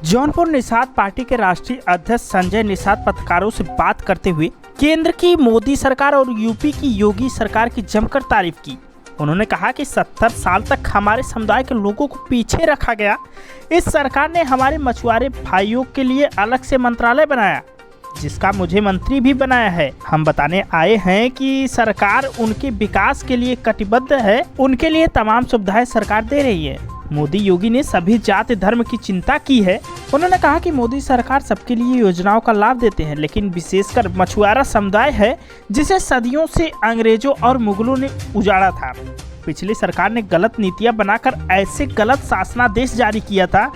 Jaunpur Nishad party के राष्ट्रीय अध्यक्ष संजय निषाद पत्रकारों से बात करते हुए केंद्र की मोदी सरकार और यूपी की योगी सरकार की जमकर तारीफ की। उन्होंने कहा कि 70 साल तक हमारे समुदाय के लोगों को पीछे रखा गया। इस सरकार ने हमारे मछुआरे भाइयों के लिए अलग से मंत्रालय बनाया, जिसका मुझे मंत्री भी बनाया है। हम बताने आए हैं कि सरकार उनके विकास के लिए कटिबद्ध है, उनके लिए तमाम सुविधाएं सरकार दे रही है। मोदी योगी ने सभी जाति धर्म की चिंता की है। उन्होंने कहा कि मोदी सरकार सबके लिए योजनाओं का लाभ देते हैं, लेकिन विशेषकर मछुआरा समुदाय है जिसे सदियों से अंग्रेजों और मुगलों ने उजाड़ा था। पिछली सरकार ने गलत नीतियां बनाकर ऐसे गलत शासनादेश जारी किया था,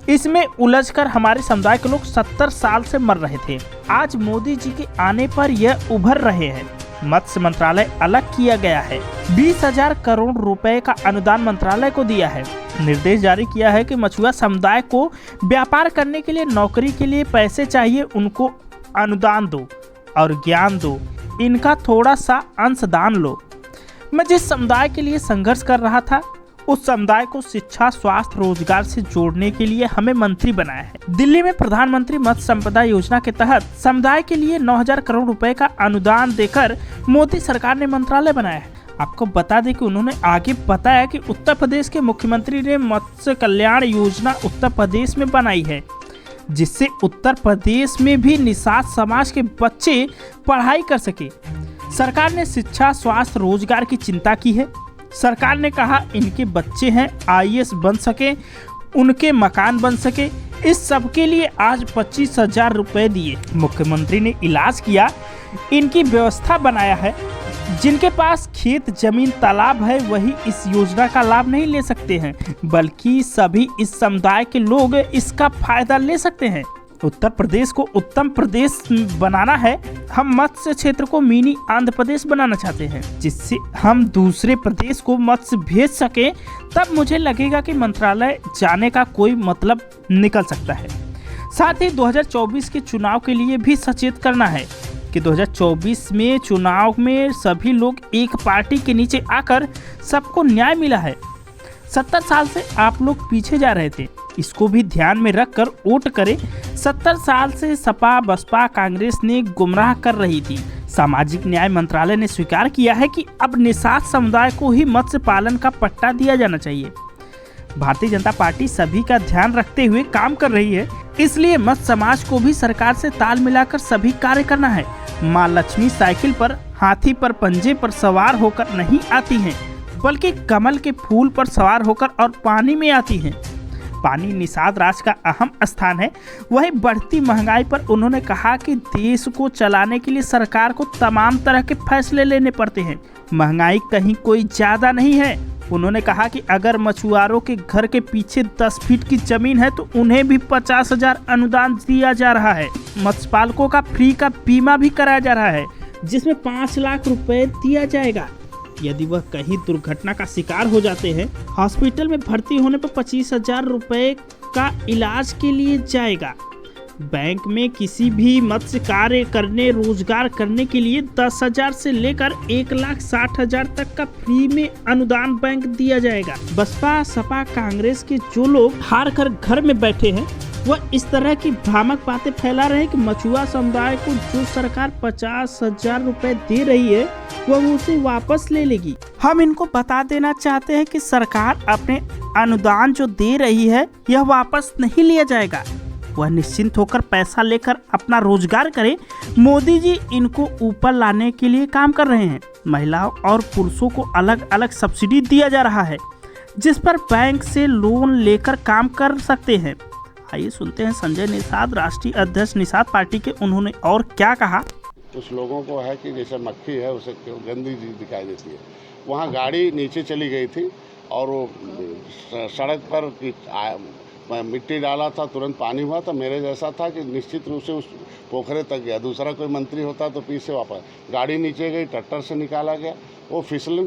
इसमें उलझकर हमारे समुदाय के लोग 70 साल से मर रहे थे। आज मोदी जी के आने पर यह उभर रहे हैं। मत्स्य मंत्रालय अलग किया गया है। 20,000 करोड़ रुपए का अनुदान मंत्रालय को दिया है। निर्देश जारी किया है कि मछुआ समुदाय को व्यापार करने के लिए, नौकरी के लिए पैसे चाहिए, उनको अनुदान दो और ज्ञान दो, इनका थोड़ा सा अंशदान लो। मैं जिस समुदाय के लिए संघर्ष कर रहा था, उस समुदाय को शिक्षा, स्वास्थ्य, रोजगार से जोड़ने के लिए हमें मंत्री बनाया है। दिल्ली में प्रधानमंत्री मत्स्य संपदा योजना के तहत समुदाय के लिए 9,000 करोड़ रुपए का अनुदान देकर मोदी सरकार ने मंत्रालय बनाया है। आपको बता दें कि उन्होंने आगे बताया कि उत्तर प्रदेश के मुख्यमंत्री ने मत्स्य कल्याण योजना उत्तर प्रदेश में बनाई है, जिससे उत्तर प्रदेश में भी निषाद समाज के बच्चे पढ़ाई कर सके। सरकार ने शिक्षा, स्वास्थ्य, रोजगार की चिंता की है। सरकार ने कहा इनके बच्चे हैं, IAS बन सके, उनके मकान बन सके। इस सब के लिए आज 25,000 रुपए दिए। मुख्यमंत्री ने इलाज किया, इनकी व्यवस्था बनाया है। जिनके पास खेत, जमीन, तालाब है वही इस योजना का लाभ नहीं ले सकते हैं, बल्कि सभी इस समुदाय के लोग इसका फायदा ले सकते हैं। उत्तर प्रदेश को उत्तम प्रदेश बनाना है। हम मत्स्य क्षेत्र को मिनी आंध्र प्रदेश बनाना चाहते हैं, जिससे हम दूसरे प्रदेश को मत्स्य भेज सके। तब मुझे लगेगा कि मंत्रालय जाने का कोई मतलब निकल सकता है। साथ ही 2024 के चुनाव के लिए भी सचेत करना है कि 2024 में चुनाव में सभी लोग एक पार्टी के नीचे आकर सबको न्याय मिला है। 70 साल से आप लोग पीछे जा रहे थे, इसको भी ध्यान में रखकर वोट करें। 70 साल से सपा, बसपा, कांग्रेस ने गुमराह कर रही थी। सामाजिक न्याय मंत्रालय ने स्वीकार किया है कि अब निषाद समुदाय को ही मत्स्य पालन का पट्टा दिया जाना चाहिए। भारतीय जनता पार्टी सभी का ध्यान रखते हुए काम कर रही है, इसलिए मत्स्य समाज को भी सरकार से ताल मिलाकर सभी कार्य करना है। माँ लक्ष्मी साइकिल पर, हाथी पर पंजे पर सवार होकर नहीं आती हैं, बल्कि कमल के फूल पर सवार होकर और पानी में आती हैं। पानी निषाद राज का अहम स्थान है। वही बढ़ती महंगाई पर उन्होंने कहा कि देश को चलाने के लिए सरकार को तमाम तरह के फैसले लेने पड़ते हैं। महंगाई कहीं कोई ज़्यादा नहीं है। उन्होंने कहा कि अगर मछुआरों के घर के पीछे 10 फीट की जमीन है तो उन्हें भी 50,000 अनुदान दिया जा रहा है। मत्स्य पालकों का फ्री का बीमा भी कराया जा रहा है, जिसमें 5 लाख रुपए दिया जाएगा। यदि वह कहीं दुर्घटना का शिकार हो जाते हैं, हॉस्पिटल में भर्ती होने पर 25,000 रुपए का इलाज के लिए जाएगा। बैंक में किसी भी मत्स्य कार्य करने, रोजगार करने के लिए 10,000 से लेकर 1,60,000 तक का फ्री में अनुदान बैंक दिया जाएगा। बसपा, सपा, कांग्रेस के जो लोग हार कर घर में बैठे हैं, वह इस तरह की भ्रामक बातें फैला रहे हैं कि मछुआ समुदाय को जो सरकार 50,000 रुपए दे रही है वह उसे वापस ले लेगी। हम इनको बता देना चाहते हैं कि सरकार अपने अनुदान जो दे रही है यह वापस नहीं लिया जाएगा। वह निश्चिंत होकर पैसा लेकर अपना रोजगार करे। मोदी जी इनको ऊपर लाने के लिए काम कर रहे हैं। महिलाओं और पुरुषों को अलग अलग सब्सिडी दिया जा रहा है, जिस पर बैंक से लोन लेकर काम कर सकते हैं। आइए सुनते हैं संजय निषाद, राष्ट्रीय अध्यक्ष निषाद पार्टी के, उन्होंने और क्या कहा। कुछ लोगों को है कि जैसे मक्खी है उसे गंदी चीज दिखाई देती है। वहाँ गाड़ी नीचे चली गई थी और वो सड़क पर मिट्टी डाला था, तुरंत पानी हुआ था। मेरे जैसा था कि निश्चित रूप से उस पोखरे तक गया। दूसरा कोई मंत्री होता तो पीछे वापस गाड़ी नीचे गई, ट्रैक्टर से निकाला गया। वो फिसल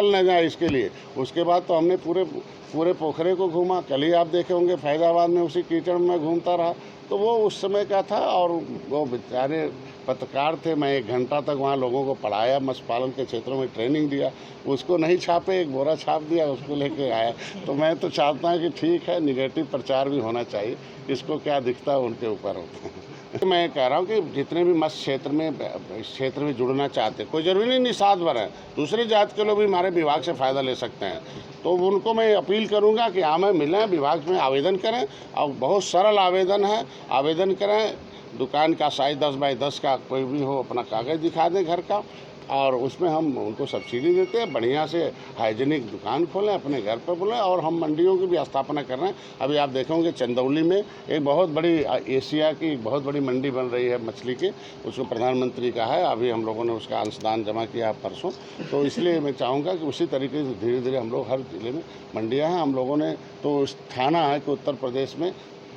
न जाए इसके लिए। उसके बाद तो हमने पूरे पोखरे को घूमा। कल ही आप देखे होंगे फैजाबाद में उसी कीचड़ में घूमता रहा। तो वो उस समय का था और वो बेचारे पत्रकार थे, मैं 1 घंटा तक वहाँ लोगों को पढ़ाया, मत्स्य पालन के क्षेत्रों में ट्रेनिंग दिया, उसको नहीं छापे, एक बोरा छाप दिया, उसको लेके आया। तो मैं तो चाहता हूँ कि ठीक है, निगेटिव प्रचार भी होना चाहिए, इसको क्या दिखता है उनके ऊपर होता है। मैं कह रहा हूँ कि जितने भी मत्स्य क्षेत्र में जुड़ना चाहते हैं, कोई जरूरी नहीं निषाद बने, दूसरे जात के लोग भी हमारे विभाग से फ़ायदा ले सकते हैं। तो उनको मैं अपील करूँगा कि हमें मिलें, विभाग में आवेदन करें, और बहुत सरल आवेदन है, आवेदन करें। दुकान का साइज 10 बाई 10 का कोई भी हो, अपना कागज़ दिखा दें घर का, और उसमें हम उनको सब्सिडी देते हैं। बढ़िया से हाइजीनिक दुकान खोलें, अपने घर पर बोलें, और हम मंडियों की भी स्थापना कर रहे हैं। अभी आप देखोगे चंदौली में एक बहुत बड़ी एशिया की एक बहुत बड़ी मंडी बन रही है मछली की, उसको प्रधानमंत्री का है, अभी हम लोगों ने उसका अंशदान जमा किया परसों। तो इसलिए मैं चाहूँगा कि उसी तरीके से धीरे धीरे हम लोग हर जिले में मंडियाँ हैं। हम लोगों ने तो ठाना है कि उत्तर प्रदेश में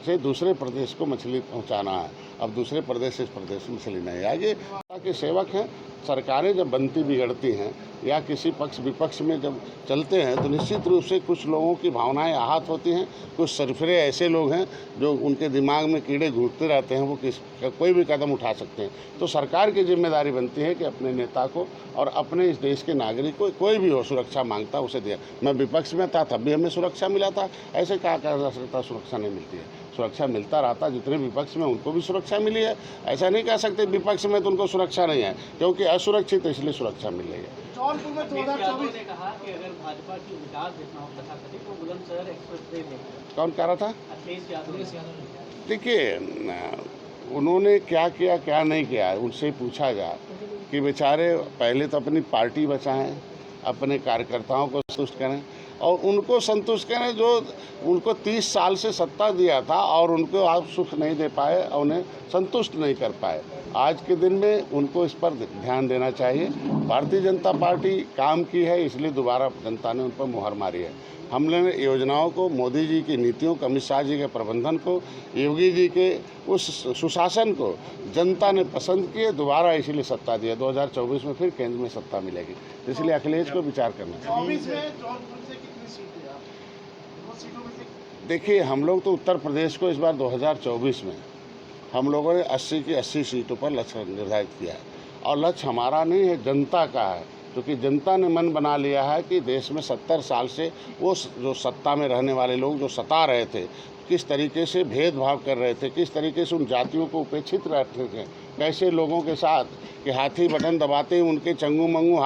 से दूसरे प्रदेश को मछली पहुंचाना है। अब दूसरे प्रदेश से इस प्रदेश में मछली नहीं आएगी। के सेवक हैं, सरकारें जब बनती बिगड़ती हैं या किसी पक्ष विपक्ष में जब चलते हैं तो निश्चित रूप से कुछ लोगों की भावनाएं आहत होती हैं। कुछ सरफरे ऐसे लोग हैं जो उनके दिमाग में कीड़े घूरते रहते हैं, वो कोई भी कदम उठा सकते हैं। तो सरकार की जिम्मेदारी बनती है कि अपने नेता को और अपने इस देश के नागरिक को, कोई भी हो सुरक्षा मांगता उसे दिया। मैं विपक्ष में था तब भी हमें सुरक्षा मिला था, ऐसे कहा जा सकता सुरक्षा नहीं मिलती है। सुरक्षा मिलता रहता, जितने विपक्ष में उनको भी सुरक्षा मिली है। ऐसा नहीं कह सकते विपक्ष में तो उनको सुरक्षा नहीं है, क्योंकि असुरक्षित है इसलिए सुरक्षा मिल रही है। जौनपुर में 2024 ने कहा कि अगर भाजपा की विकास देखना हो तथाकथित तो बुलंदशहर एक्सप्रेस वे दें। कौन कह रहा था? अखिलेश यादव। देखिए, उन्होंने क्या किया क्या नहीं किया उनसे पूछा जाए कि बेचारे पहले तो अपनी पार्टी बचाएं, अपने कार्यकर्ताओं को संतुष्ट करें, और उनको संतुष्ट करें जो उनको 30 साल से सत्ता दिया था और उनको आप सुख नहीं दे पाए और उन्हें संतुष्ट नहीं कर पाए। आज के दिन में उनको इस पर ध्यान देना चाहिए। भारतीय जनता पार्टी काम की है, इसलिए दोबारा जनता ने उन पर मुहर मारी है। हमने योजनाओं को, मोदी जी की नीतियों को, अमित शाह जी के प्रबंधन को, योगी जी के उस सुशासन को जनता ने पसंद किए, दोबारा इसीलिए सत्ता दिया। 2024 में फिर केंद्र में सत्ता मिलेगी, इसलिए अखिलेश को विचार करना चाहिए। देखिए, हम लोग तो उत्तर प्रदेश को इस बार 2024 में हम लोगों ने 80 की 80 सीटों पर लक्ष्य निर्धारित किया है, और लक्ष्य हमारा नहीं है, जनता का है। क्योंकि जनता ने मन बना लिया है कि देश में 70 साल से वो जो सत्ता में रहने वाले लोग जो सता रहे थे, किस तरीके से भेदभाव कर रहे थे, किस तरीके से उन जातियों को उपेक्षित रखते थे, कैसे लोगों के साथ कि हाथी बटन दबाते ही उनके चंगू मंगू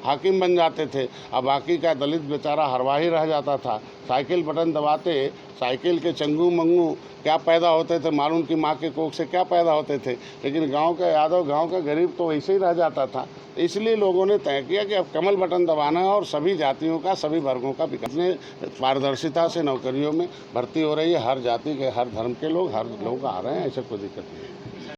हाकिम बन जाते थे, अब बाकी का दलित बेचारा हरवाही रह जाता था। साइकिल बटन दबाते साइकिल के चंगू मंगू क्या पैदा होते थे, मालूम की माँ के कोख से क्या पैदा होते थे, लेकिन गांव का यादव, गांव का गरीब तो वैसे ही रह जाता था। इसलिए लोगों ने तय किया कि अब कमल बटन दबाना है और सभी जातियों का, सभी वर्गों का विकास में पारदर्शिता से नौकरियों में भर्ती हो रही है। हर जाति के, हर धर्म के लोग, हर लोग आ रहे हैं, ऐसे कोई दिक्कत नहीं है।